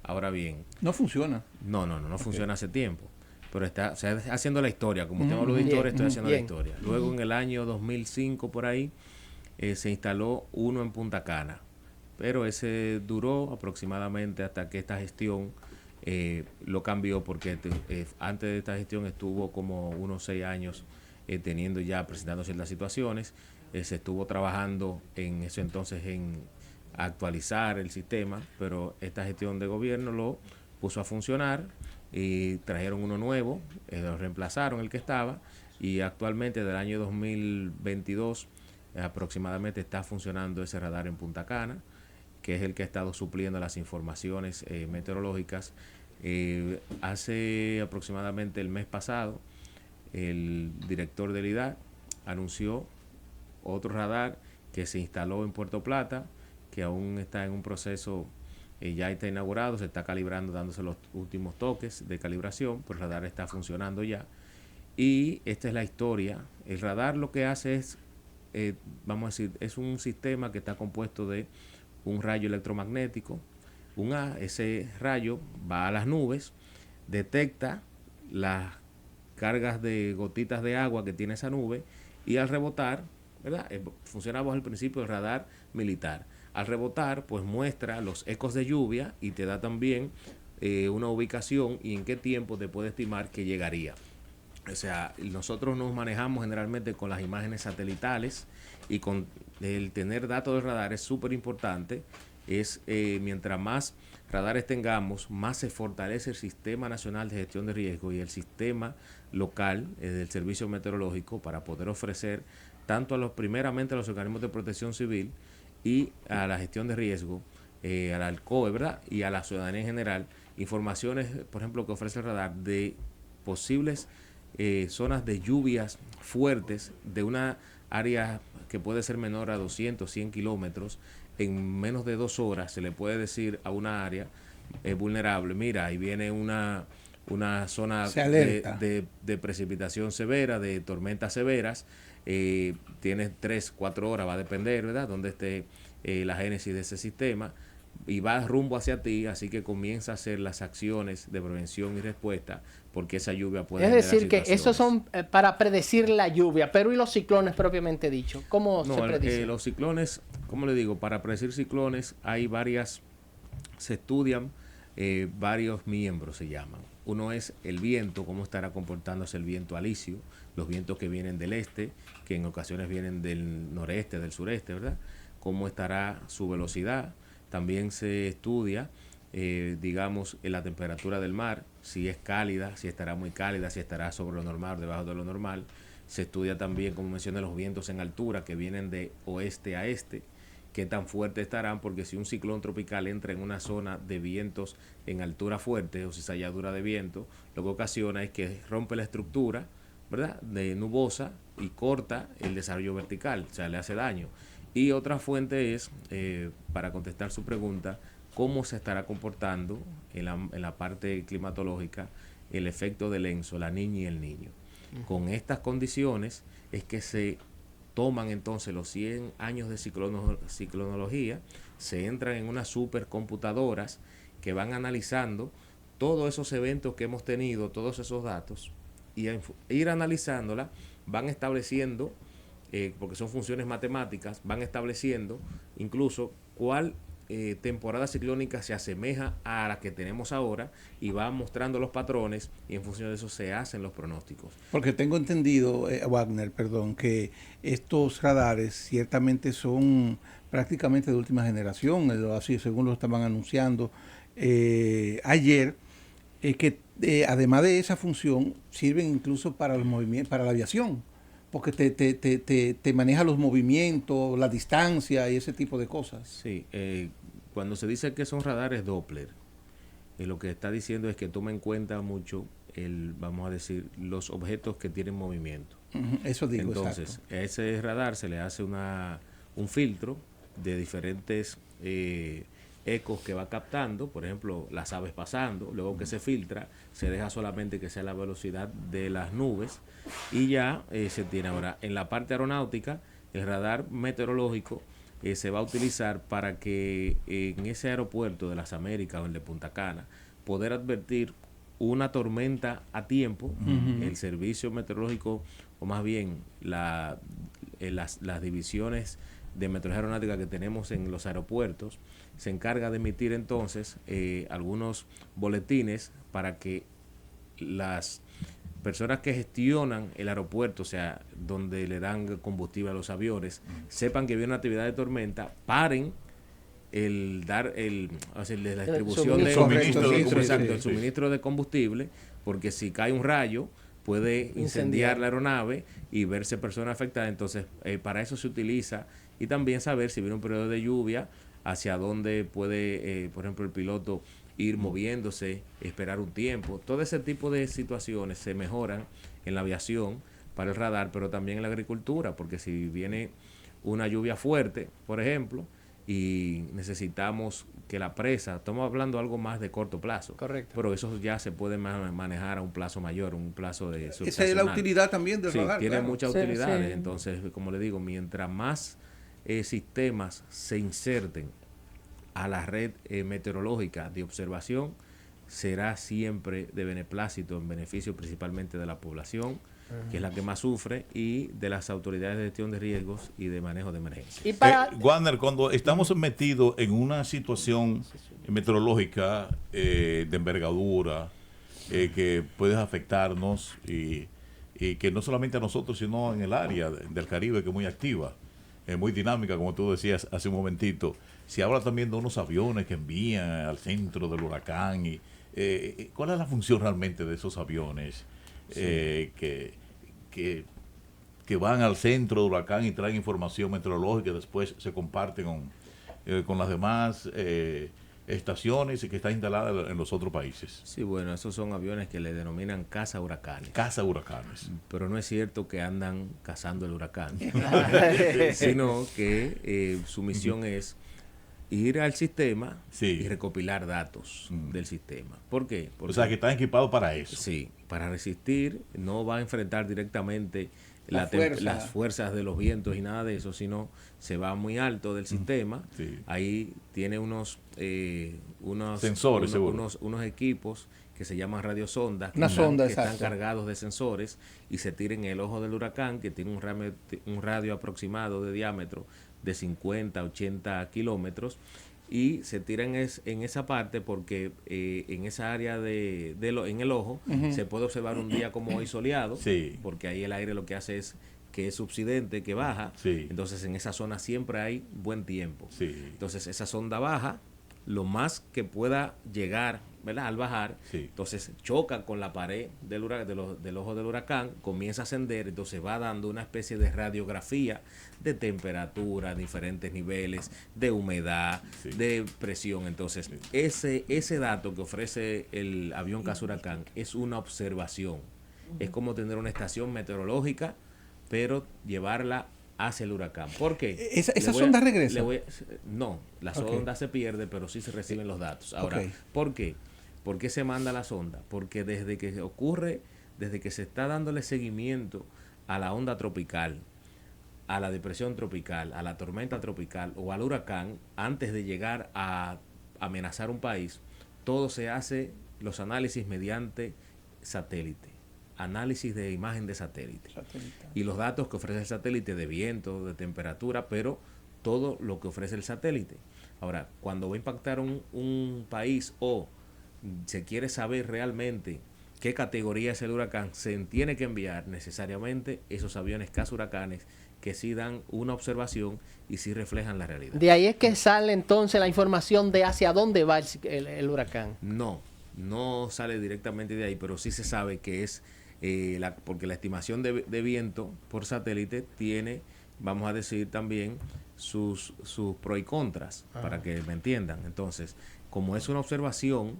Ahora bien, No funciona. no funciona hace tiempo, pero está haciendo la historia. Como usted habló de historia, estoy haciendo la historia. Luego, en el año 2005, por ahí, se instaló uno en Punta Cana, pero ese duró aproximadamente hasta que esta gestión lo cambió, porque antes de esta gestión estuvo como unos 6 años presentando ciertas situaciones. Se estuvo trabajando en ese entonces en actualizar el sistema, pero esta gestión de gobierno lo puso a funcionar y trajeron uno nuevo, lo reemplazaron el que estaba, y actualmente del año 2022 aproximadamente está funcionando ese radar en Punta Cana, que es el que ha estado supliendo las informaciones meteorológicas. Hace aproximadamente el mes pasado, el director del IDAR anunció otro radar que se instaló en Puerto Plata, que aún está en un proceso, ya está inaugurado, se está calibrando, dándose los últimos toques de calibración, pero el radar está funcionando ya. Y esta es la historia. El radar lo que hace es, vamos a decir, es un sistema que está compuesto de un rayo electromagnético. Ese rayo va a las nubes, detecta las cargas de gotitas de agua que tiene esa nube, y al rebotar, ¿verdad? Funciona bajo el principio del radar militar. Al rebotar, pues muestra los ecos de lluvia y te da también una ubicación y en qué tiempo te puede estimar que llegaría. O sea, nosotros nos manejamos generalmente con las imágenes satelitales, y con el tener datos de radar es súper importante. Mientras más radares tengamos, más se fortalece el Sistema Nacional de Gestión de Riesgo y el sistema local del Servicio Meteorológico, para poder ofrecer tanto primeramente a los organismos de protección civil y a la gestión de riesgo, a la ALCOE, ¿verdad? Y a la ciudadanía en general, informaciones, por ejemplo, que ofrece el radar de posibles zonas de lluvias fuertes de una área que puede ser menor a 200, 100 kilómetros. En menos de 2 horas se le puede decir a una área vulnerable: mira, ahí viene una zona de precipitación severa, de tormentas severas. Tienes 3, 4 horas, va a depender, ¿verdad?, dónde esté la génesis de ese sistema, y va rumbo hacia ti, así que comienza a hacer las acciones de prevención y respuesta, porque esa lluvia puede generar situaciones. Es decir, que esos son para predecir la lluvia, pero ¿y los ciclones propiamente dicho? ¿Cómo se predice? Los ciclones, como le digo, para predecir ciclones se estudian varios miembros, se llaman. Uno es el viento, cómo estará comportándose el viento alisio, los vientos que vienen del este, que en ocasiones vienen del noreste, del sureste, ¿verdad? Cómo estará su velocidad. También se estudia, digamos, la temperatura del mar, si es cálida, si estará muy cálida, si estará sobre lo normal o debajo de lo normal. Se estudia también, como mencioné, los vientos en altura que vienen de oeste a este, qué tan fuertes estarán, porque si un ciclón tropical entra en una zona de vientos en altura fuerte, o cizalladura de viento, lo que ocasiona es que rompe la estructura, ¿verdad?, de nubosa, y corta el desarrollo vertical, o sea, le hace daño. Y otra fuente es, para contestar su pregunta, cómo se estará comportando en la parte climatológica el efecto del ENSO, la niña y el niño. Con estas condiciones es que se toman entonces los 100 años de ciclonología, se entran en unas supercomputadoras que van analizando todos esos eventos que hemos tenido, todos esos datos, y a ir analizándola van estableciendo, porque son funciones matemáticas, van estableciendo incluso cuál temporada ciclónica se asemeja a la que tenemos ahora, y va mostrando los patrones, y en función de eso se hacen los pronósticos. Porque tengo entendido, Wagner, que estos radares ciertamente son prácticamente de última generación, así según lo estaban anunciando ayer, que además de esa función sirven incluso para el movimiento, para la aviación, porque te maneja los movimientos, la distancia y ese tipo de cosas. Sí, cuando se dice que son radares Doppler, lo que está diciendo es que toma en cuenta mucho vamos a decir, los objetos que tienen movimiento. Eso digo. Entonces, exacto. a ese radar se le hace un filtro de diferentes ecos que va captando, por ejemplo, las aves pasando, luego que se filtra, se deja solamente que sea la velocidad de las nubes y ya se tiene. Ahora, en la parte aeronáutica, el radar meteorológico se va a utilizar para que en ese aeropuerto de las Américas o el de Punta Cana, poder advertir una tormenta a tiempo. El servicio meteorológico, o más bien las divisiones de meteorología aeronáutica que tenemos en los aeropuertos, se encarga de emitir entonces algunos boletines para que las personas que gestionan el aeropuerto, o sea, donde le dan combustible a los aviones, sepan que viene una actividad de tormenta, paren la distribución de el suministro de combustible, porque si cae un rayo puede incendiar la aeronave y verse personas afectadas. Entonces, para eso se utiliza, y también saber si viene un periodo de lluvia, hacia dónde puede, por ejemplo, el piloto ir moviéndose, esperar un tiempo. Todo ese tipo de situaciones se mejoran en la aviación para el radar, pero también en la agricultura, porque si viene una lluvia fuerte, por ejemplo, y necesitamos que la presa, estamos hablando algo más de corto plazo. Correcto. Pero eso ya se puede manejar a un plazo mayor, un plazo de subestacional. Esa es la utilidad también del radar. Tiene muchas utilidades. Sí. Entonces, como le digo, mientras más sistemas se inserten a la red meteorológica de observación, será siempre de beneplácito, en beneficio principalmente de la población, que es la que más sufre, y de las autoridades de gestión de riesgos y de manejo de emergencia. Y para Warner, cuando estamos metidos en una situación meteorológica de envergadura que puede afectarnos y que no solamente a nosotros, sino en el área del Caribe, que es muy activa, muy dinámica, como tú decías hace un momentito, se habla también de unos aviones que envían al centro del huracán. Y ¿cuál es la función realmente de esos aviones que van al centro del huracán y traen información meteorológica y después se comparten con las demás estaciones y que están instaladas en los otros países? Sí, bueno, esos son aviones que le denominan caza huracanes. Caza huracanes. Pero no es cierto que andan cazando el huracán, sino que su misión es ir al sistema y recopilar datos del sistema. ¿Por qué? Porque, o sea, que están equipados para eso. Sí, para resistir. No va a enfrentar directamente las fuerzas de los vientos y nada de eso, sino se va muy alto del sistema. Sí. Ahí tiene unos sensores, unos equipos que se llaman radiosondas, que están cargados de sensores, y se tiran en el ojo del huracán, que tiene un radio aproximado de diámetro de 50 a 80 kilómetros, y se tiran en esa parte porque en esa área en el ojo se puede observar un día como hoy soleado, porque ahí el aire lo que hace es que es subsidente, que baja. Entonces en esa zona siempre hay buen tiempo. Entonces esa sonda baja lo más que pueda llegar, ¿verdad?, al bajar. Entonces choca con la pared del ojo del huracán, comienza a ascender, entonces va dando una especie de radiografía de temperatura, diferentes niveles, de humedad, de presión. Entonces ese dato que ofrece el avión caza huracán es una observación. Es como tener una estación meteorológica, pero llevarla hacia el huracán. ¿Por qué? ¿Esa sonda regresa? No, la sonda se pierde, pero sí se reciben los datos. Ahora, ¿por qué? ¿Por qué se manda la sonda? Porque desde que se está dándole seguimiento a la onda tropical, a la depresión tropical, a la tormenta tropical o al huracán, antes de llegar a amenazar un país, todo se hace, los análisis mediante satélite. Análisis de imagen de satélite. Y los datos que ofrece el satélite de viento, de temperatura, pero todo lo que ofrece el satélite. Ahora, cuando va a impactar un país o se quiere saber realmente qué categoría es el huracán, se tiene que enviar necesariamente esos aviones caza huracanes que sí dan una observación y sí reflejan la realidad. De ahí es que sale entonces la información de hacia dónde va el huracán. No sale directamente de ahí, pero sí se sabe que es porque la estimación de viento por satélite tiene vamos a decir también sus pros y contras, para que me entiendan. Entonces, como es una observación,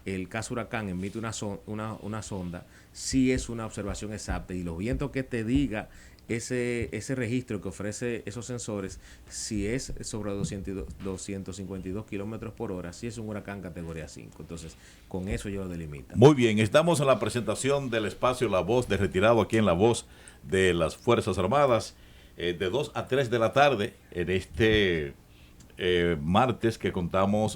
el caso huracán emite una sonda, sí es una observación exacta, y los vientos que te diga ese registro que ofrece esos sensores, si es sobre 252 kilómetros por hora, sí es un huracán categoría 5. Entonces, con eso yo lo delimito. Muy bien, estamos en la presentación del espacio La Voz de Retirado, aquí en La Voz de las Fuerzas Armadas, de 2 a 3 de la tarde, en este martes que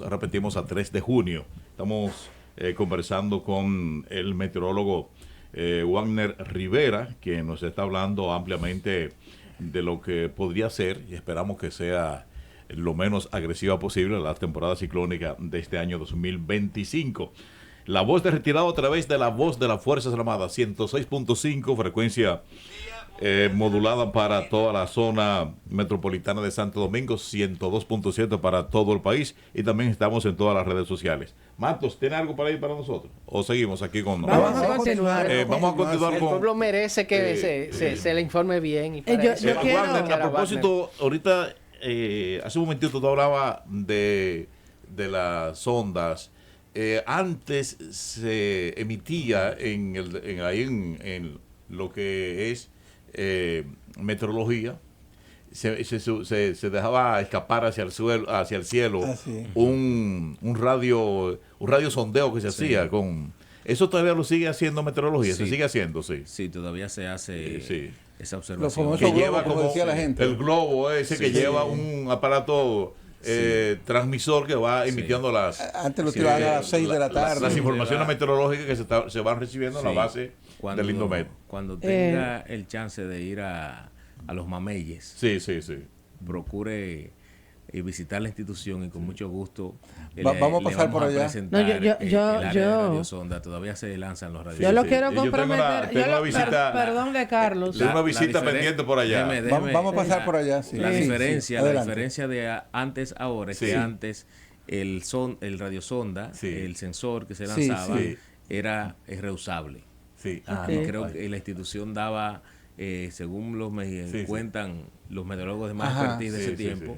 repetimos, a 3 de junio. Estamos conversando con el meteorólogo Wagner Rivera, que nos está hablando ampliamente de lo que podría ser, y esperamos que sea lo menos agresiva posible, la temporada ciclónica de este año 2025. La Voz de Retirado a través de La Voz de las Fuerzas Armadas, 106.5, frecuencia modulada para toda la zona metropolitana de Santo Domingo, 102.7 para todo el país, y también estamos en todas las redes sociales. Matos, ¿tiene algo para ir para nosotros? ¿O seguimos aquí con Vamos a continuar. Vamos a continuar El con... pueblo merece que se le informe bien. Y para yo eso- quiero- Wagner, a propósito, ahorita, hace un momentito tú hablabas de las sondas. Antes se emitía ahí en lo que es meteorología, se dejaba escapar hacia el cielo un radio sondeo que se hacía con... Eso todavía lo sigue haciendo meteorología, Sí. se sigue haciendo, sí. Sí, todavía se hace Sí. esa Los observación. famosos Que globos, lleva como como decía la gente. el globo ese que Sí. lleva un aparato transmisor que va emitiendo las... Antes lo Sí, tiraban a las 6 de la tarde. Las Sí, informaciones va. meteorológicas que se van recibiendo en la Sí. base del Indomet. Cuando tenga el chance de ir a los mameyes, Sí. procure visitar la institución, y con mucho gusto Vamos a pasar por allá. presentar No, yo- el área de yo- radiosonda. Todavía se lanzan los Yo radiosondas. lo sí. quiero Yo tengo comprometer. tengo una visita- Perdón de Carlos. Tengo una visita diferen- pendiente por allá. Vamos a pasar por allá, sí. La Sí, diferencia, sí, la adelante. diferencia de antes a ahora es Sí. que antes el radiosonda, Sí. el sensor que se Sí, lanzaba, sí. es reusable. Sí. Ok. Y creo que la institución daba, según Sí. cuentan los meteorólogos de más Ajá. expertise de Sí, ese sí, tiempo,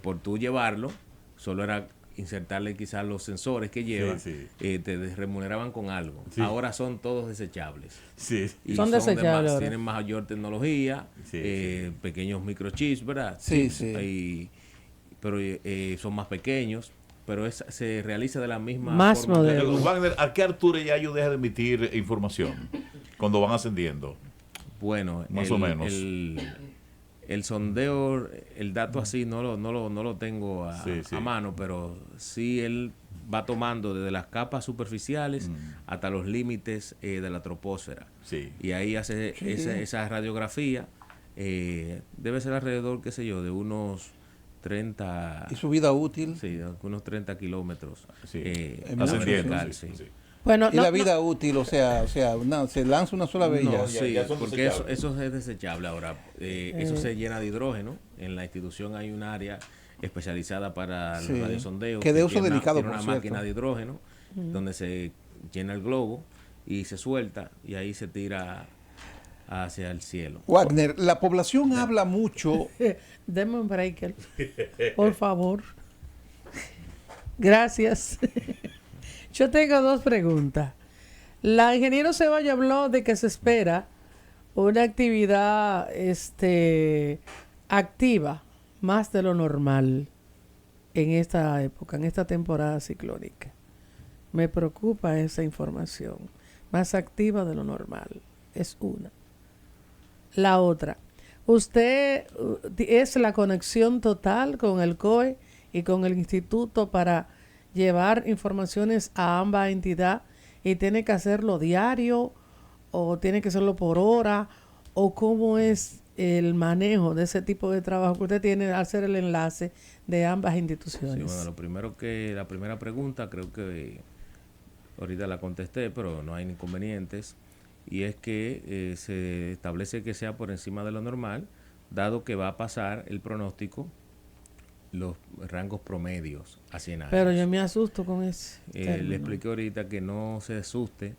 por tú llevarlo, solo era insertarle quizás los sensores que lleva, sí. te remuneraban con algo. Sí. Ahora son todos desechables. Sí. Y Son desechables ahora. tienen mayor tecnología, Sí, pequeños microchips, ¿verdad? Sí, Chips, sí. pero son más pequeños, pero se realiza de la misma Más forma. moderno. Wagner, ¿a qué altura ya ellos dejan de emitir información? Cuando van ascendiendo. Bueno, Más o menos. El sondeo, el dato así no lo tengo a Sí. mano, pero sí él va tomando desde las capas superficiales hasta los límites de la troposfera. Sí. Y ahí hace esa radiografía. Debe ser alrededor, qué sé yo, de unos 30... Y su vida útil. Sí, unos 30 kilómetros. Sí. Ascendiendo, vertical, sí, sí. sí. Bueno, Y la vida útil, o sea, se lanza una sola vez y No, ya. sí, ya son porque desechables. eso es desechable ahora. Eso se llena de hidrógeno. En la institución hay un área especializada para Sí, los radiosondeos. que de uso tiene delicado, tiene una por máquina cierto. de hidrógeno donde se llena el globo y se suelta, y ahí se tira hacia el cielo. Wagner, la población habla mucho. Deme un break, por favor. Gracias. Yo tengo dos preguntas. La ingeniero Ceballos habló de que se espera una actividad activa más de lo normal en esta época, en esta temporada ciclónica. Me preocupa esa información. Más activa de lo normal. Es una. La otra. Usted es la conexión total con el COE y con el instituto para llevar informaciones a ambas entidades, y tiene que hacerlo diario o tiene que hacerlo por hora, o cómo es el manejo de ese tipo de trabajo que usted tiene al hacer el enlace de ambas Sí, instituciones. bueno, la primera pregunta creo que ahorita la contesté, pero no hay inconvenientes, y es que se establece que sea por encima de lo normal, dado que va a pasar el pronóstico los rangos promedios a 100 años. Pero yo me asusto con ese término. Le expliqué ahorita que no se asuste,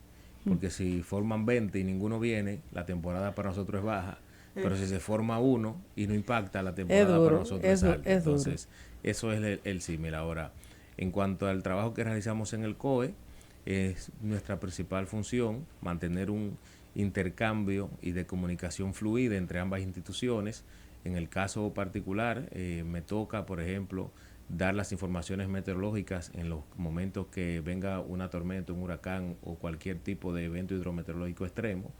porque si forman 20 y ninguno viene, la temporada para nosotros es baja. pero si se forma uno y no impacta, la temporada para nosotros es alta. Entonces, eso es el símil. Ahora, en cuanto al trabajo que realizamos en el COE, es nuestra principal función mantener un intercambio y de comunicación fluida entre ambas instituciones. En el caso particular, me toca, por ejemplo, dar las informaciones meteorológicas en los momentos que venga una tormenta, un huracán o cualquier tipo de evento hidrometeorológico extremo,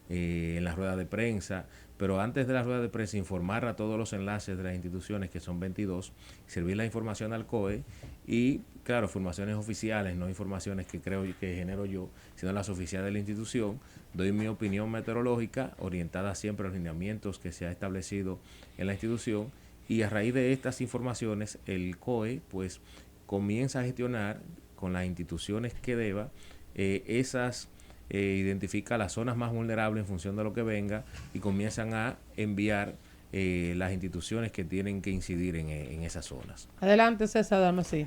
en las ruedas de prensa, pero antes de la rueda de prensa informar a todos los enlaces de las instituciones, que son 22, servir la información al COE y, claro, informaciones oficiales, no informaciones que creo que genero yo, sino las oficiales de la institución. Doy mi opinión meteorológica orientada siempre a los lineamientos que se ha establecido en la institución, y a raíz de estas informaciones el COE pues comienza a gestionar con las instituciones que deba identifica las zonas más vulnerables en función de lo que venga y comienzan a enviar las instituciones que tienen que incidir en esas zonas. Adelante, César, dame así.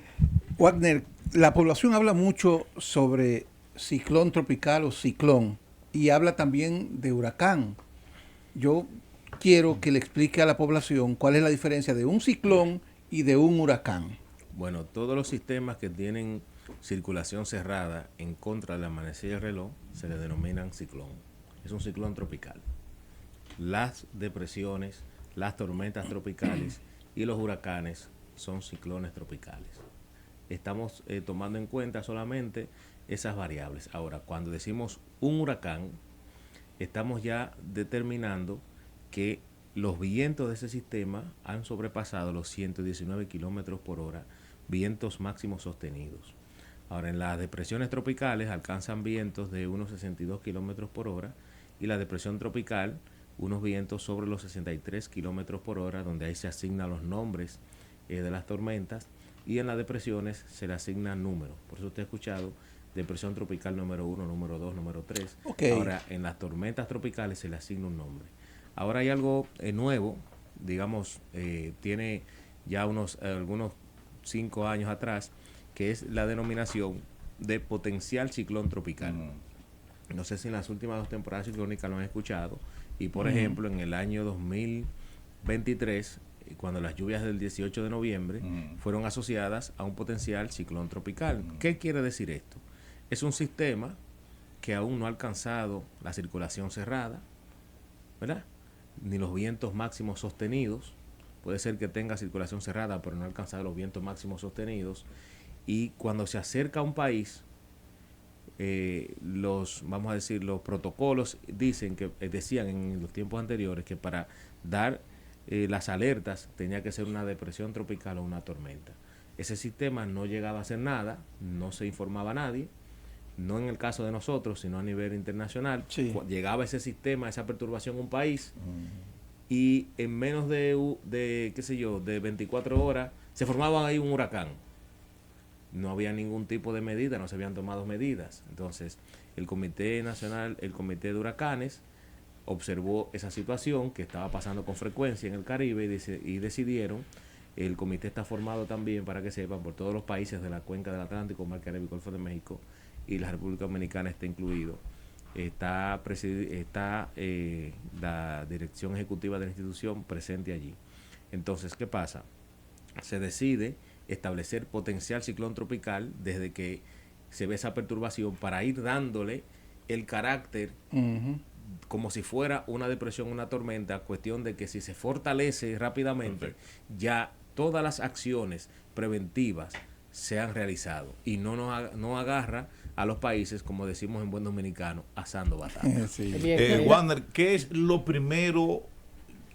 Wagner, la población habla mucho sobre ciclón tropical o ciclón y habla también de huracán. Yo quiero que le explique a la población cuál es la diferencia de un ciclón y de un huracán. Bueno, todos los sistemas que tienen circulación cerrada en contra de la manecilla del reloj se le denominan ciclón. Es un ciclón tropical. Las depresiones, las tormentas tropicales y los huracanes son ciclones tropicales. Estamos tomando en cuenta solamente esas variables. Ahora, cuando decimos un huracán, estamos ya determinando que los vientos de ese sistema han sobrepasado los 119 kilómetros por hora, vientos máximos sostenidos. Ahora, en las depresiones tropicales alcanzan vientos de unos 62 kilómetros por hora y la depresión tropical unos vientos sobre los 63 kilómetros por hora, donde ahí se asignan los nombres de las tormentas, y en las depresiones se le asignan números. Por eso usted ha escuchado depresión tropical número 1, número 2, número 3. Okay. Ahora, en las tormentas tropicales se le asigna un nombre. Ahora hay algo nuevo, digamos, tiene ya algunos 5 años atrás, que es la denominación de potencial ciclón tropical. No sé si en las últimas 2 temporadas ciclónicas lo han escuchado. Y por ejemplo, en el año 2023, cuando las lluvias del 18 de noviembre fueron asociadas a un potencial ciclón tropical. ¿Qué quiere decir esto? Es un sistema que aún no ha alcanzado la circulación cerrada, ¿verdad? Ni los vientos máximos sostenidos. Puede ser que tenga circulación cerrada, pero no ha alcanzado los vientos máximos sostenidos. Y cuando se acerca a un país, los protocolos decían en los tiempos anteriores que para dar las alertas tenía que ser una depresión tropical o una tormenta. Ese sistema no llegaba a hacer nada, no se informaba a nadie, no en el caso de nosotros, sino a nivel internacional. Sí. Llegaba ese sistema, esa perturbación a un país, y en menos de 24 horas se formaba ahí un huracán. No había ningún tipo de medida, no se habían tomado medidas. Entonces, el Comité Nacional, el Comité de Huracanes, observó esa situación que estaba pasando con frecuencia en el Caribe y decidieron, el comité está formado también, para que sepan, por todos los países de la cuenca del Atlántico, Mar Caribe y Golfo de México, y la República Dominicana está incluido. Está la dirección ejecutiva de la institución presente allí. Entonces, ¿qué pasa? Se decide establecer potencial ciclón tropical desde que se ve esa perturbación, para ir dándole el carácter como si fuera una depresión, una tormenta, cuestión de que si se fortalece rápidamente, ya todas las acciones preventivas se han realizado y no agarra a los países, como decimos en buen dominicano, asando batalla. Sí. Wagner, ¿qué es lo primero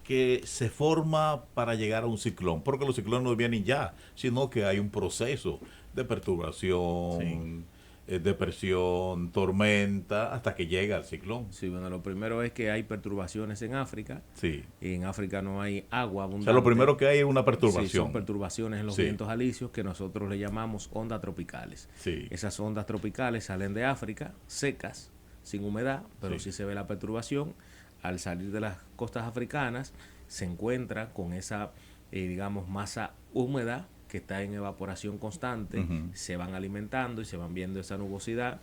que se forma para llegar a un ciclón? Porque los ciclones no vienen ya, sino que hay un proceso de perturbación, depresión, tormenta, hasta que llega el ciclón. Sí, bueno, lo primero es que hay perturbaciones en África. Sí. En África no hay agua abundante. O sea, lo primero que hay es una perturbación. Sí, son perturbaciones en los vientos alisios, que nosotros le llamamos ondas tropicales. Sí. Esas ondas tropicales salen de África, secas, sin humedad, pero sí se ve la perturbación. Al salir de las costas africanas, se encuentra con esa, masa húmeda que está en evaporación constante. Se van alimentando y se van viendo esa nubosidad.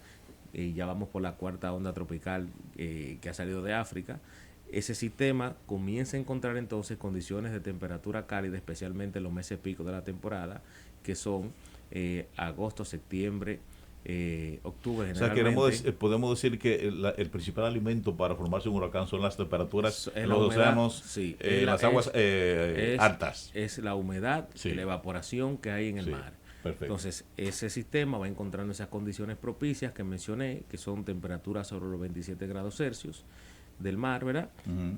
Ya vamos por la 4ª onda tropical que ha salido de África. ese sistema comienza a encontrar entonces condiciones de temperatura cálida, especialmente en los meses pico de la temporada, que son agosto, septiembre, octubre. O sea, podemos decir que el principal alimento para formarse un huracán son las temperaturas en los océanos, sí, las aguas altas. Es la humedad, sí, la evaporación que hay en el mar. Perfecto. Entonces, ese sistema va encontrando esas condiciones propicias que mencioné, que son temperaturas sobre los 27 grados Celsius del mar, ¿verdad?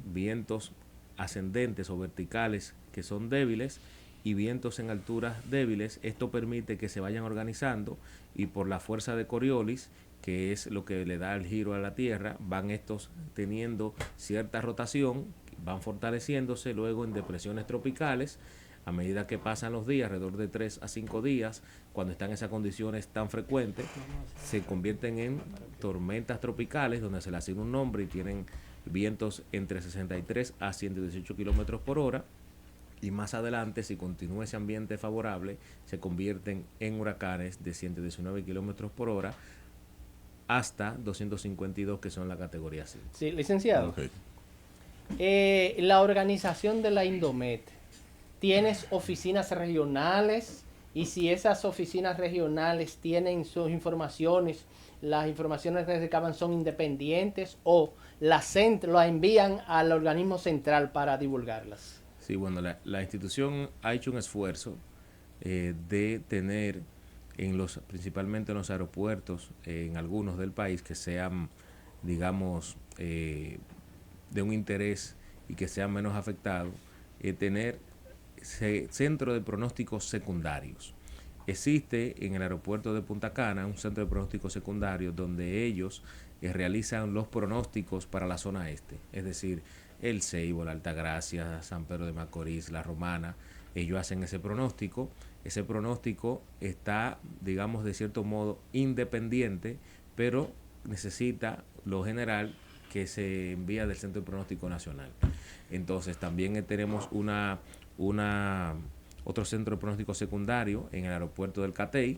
Vientos ascendentes o verticales que son débiles y vientos en alturas débiles. Esto permite que se vayan organizando y por la fuerza de Coriolis, que es lo que le da el giro a la Tierra, van estos teniendo cierta rotación, van fortaleciéndose luego en depresiones tropicales. A medida que pasan los días, alrededor de 3 a 5 días, cuando están esas condiciones tan frecuentes, se convierten en tormentas tropicales, donde se les asigna un nombre y tienen vientos entre 63 a 118 kilómetros por hora. Y más adelante, si continúa ese ambiente favorable, se convierten en huracanes de 119 kilómetros por hora hasta 252, que son la categoría 5. Sí, licenciado. Okay. La organización de la Indomet, ¿tienes oficinas regionales? Y si esas oficinas regionales tienen sus informaciones, las informaciones que recaban son independientes o las envían al organismo central para divulgarlas. Sí, bueno, la institución ha hecho un esfuerzo de tener principalmente en los aeropuertos, en algunos del país, que sean, digamos, de un interés y que sean menos afectados, tener centro de pronósticos secundarios. Existe en el aeropuerto de Punta Cana un centro de pronósticos secundarios donde ellos realizan los pronósticos para la zona este, es decir, el Ceibo, la Altagracia, San Pedro de Macorís, La Romana. Ellos hacen ese pronóstico está, digamos, de cierto modo independiente, pero necesita lo general que se envía del Centro de Pronóstico Nacional. Entonces también tenemos otro centro de pronóstico secundario en el aeropuerto del Catey,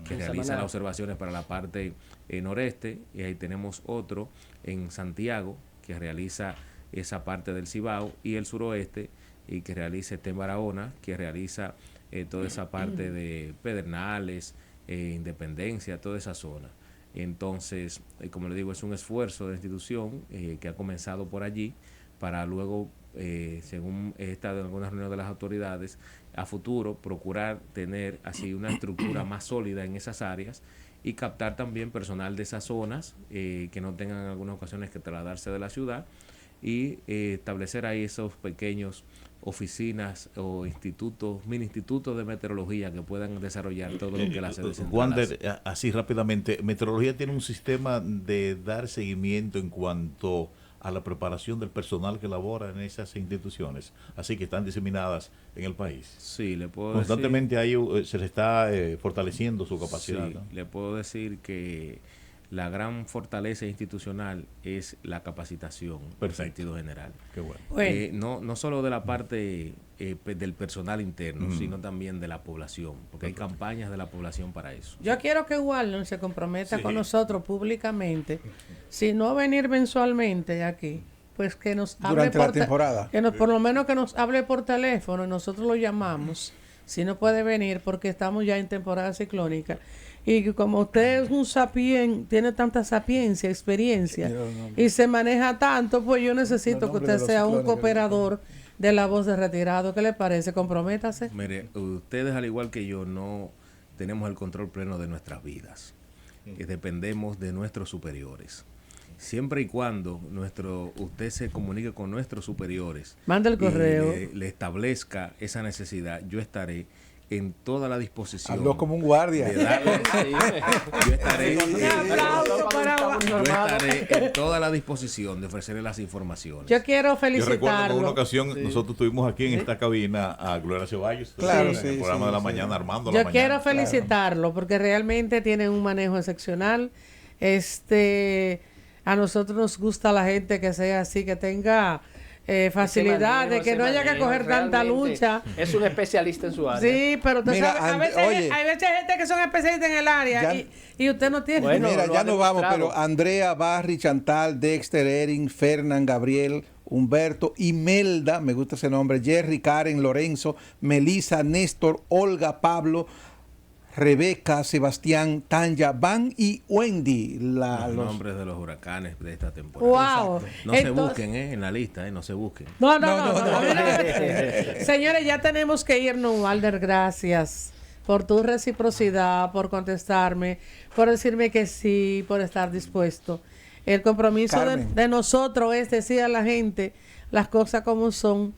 que realiza las observaciones para la parte noreste, y ahí tenemos otro en Santiago que realiza esa parte del Cibao, y el suroeste, y que realiza en Barahona, que realiza toda esa parte de Pedernales, Independencia, toda esa zona. Entonces, como le digo, es un esfuerzo de la institución que ha comenzado por allí para luego, según he estado en algunas reuniones de las autoridades, a futuro procurar tener así una estructura más sólida en esas áreas y captar también personal de esas zonas que no tengan en algunas ocasiones que trasladarse de la ciudad, y establecer ahí esos pequeños oficinas o institutos, mini institutos de meteorología que puedan desarrollar todo lo que la sede central hace. Wander, así rápidamente, Meteorología tiene un sistema de dar seguimiento en cuanto a la preparación del personal que labora en esas instituciones, así que están diseminadas en el país. Sí, le puedo constantemente ahí se le está fortaleciendo su capacidad. Sí, ¿no? Le puedo decir que la gran fortaleza institucional es la capacitación. Perfecto. En sentido general. Qué bueno. No solo de la parte del personal interno, sino también de la población, porque hay campañas de la población para eso. Yo quiero que Wallon se comprometa con nosotros públicamente, si no venir mensualmente aquí, pues que nos hable durante la temporada, por lo menos que nos hable por teléfono y nosotros lo llamamos, si no puede venir, porque estamos ya en temporada ciclónica. Y como usted es un sapien, tiene tanta sapiencia, experiencia, y se maneja tanto, pues yo necesito que usted sea un cooperador de La Voz de Retirado. ¿Qué le parece? Comprométase. Mire, ustedes, al igual que yo, no tenemos el control pleno de nuestras vidas. Dependemos de nuestros superiores. Siempre y cuando usted se comunique con nuestros superiores, manda el correo, le establezca esa necesidad, yo estaré en toda la disposición. Habló como un guardia. Yo estaré en toda la disposición de ofrecerle las informaciones. Yo quiero felicitarlo. Yo recuerdo que en una ocasión nosotros tuvimos aquí en esta cabina a Gloria Ceballos, claro, en el programa de la mañana, armando la mañana. Yo quiero felicitarlo porque realmente tiene un manejo excepcional. A nosotros nos gusta la gente que sea así, que tenga facilidades, que no haya que coger tanta lucha. Es un especialista en su área. Sí, pero usted Mira, sabe, hay veces gente que son especialistas en el área y usted no tiene. Bueno, Mira, lo ya ha nos vamos, demostrado. pero Andrea, Barry, Chantal, Dexter, Erin, Fernán, Gabriel, Humberto, Imelda, me gusta ese nombre, Jerry, Karen, Lorenzo, Melissa, Néstor, Olga, Pablo, Rebeca, Sebastián, Tanya, Van y Wendy. Los nombres de los huracanes de esta temporada. Wow. No se busquen en la lista, no se busquen. No. Señores, ya tenemos que irnos, Walder. Gracias por tu reciprocidad, por contestarme, por decirme que sí, por estar dispuesto. El compromiso de nosotros es decir a la gente las cosas como son.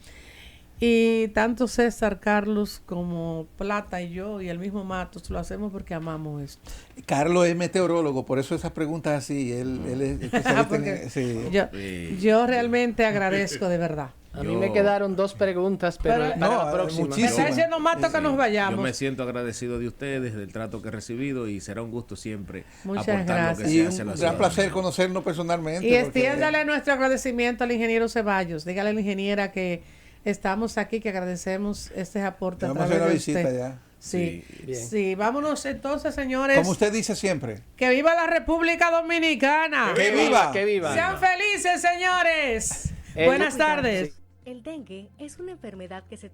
Y tanto César, Carlos, como Plata y yo y el mismo Matos lo hacemos porque amamos esto. Carlos es meteorólogo, por eso esas preguntas así, él es especialista en... Sí. Yo realmente agradezco de verdad. A mí me quedaron 2 preguntas, pero para la próxima. muchísimas. Ese no mato que nos vayamos. Yo me siento agradecido de ustedes, del trato que he recibido y será un gusto siempre Muchas aportar lo que gracias. Y se hace a un la gran ciudadanía. placer conocernos personalmente. Y porque- extiéndale nuestro agradecimiento al ingeniero Ceballos. Dígale a la ingeniera que estamos aquí, que agradecemos este aporte a Vamos a través hacer una de visita usted. ya. Sí, Bien. sí, vámonos entonces, señores. Como usted dice siempre. Que viva la República Dominicana. ¡Que viva! ¡Que viva! Sean felices, señores. Buenas tardes. El dengue es una enfermedad que se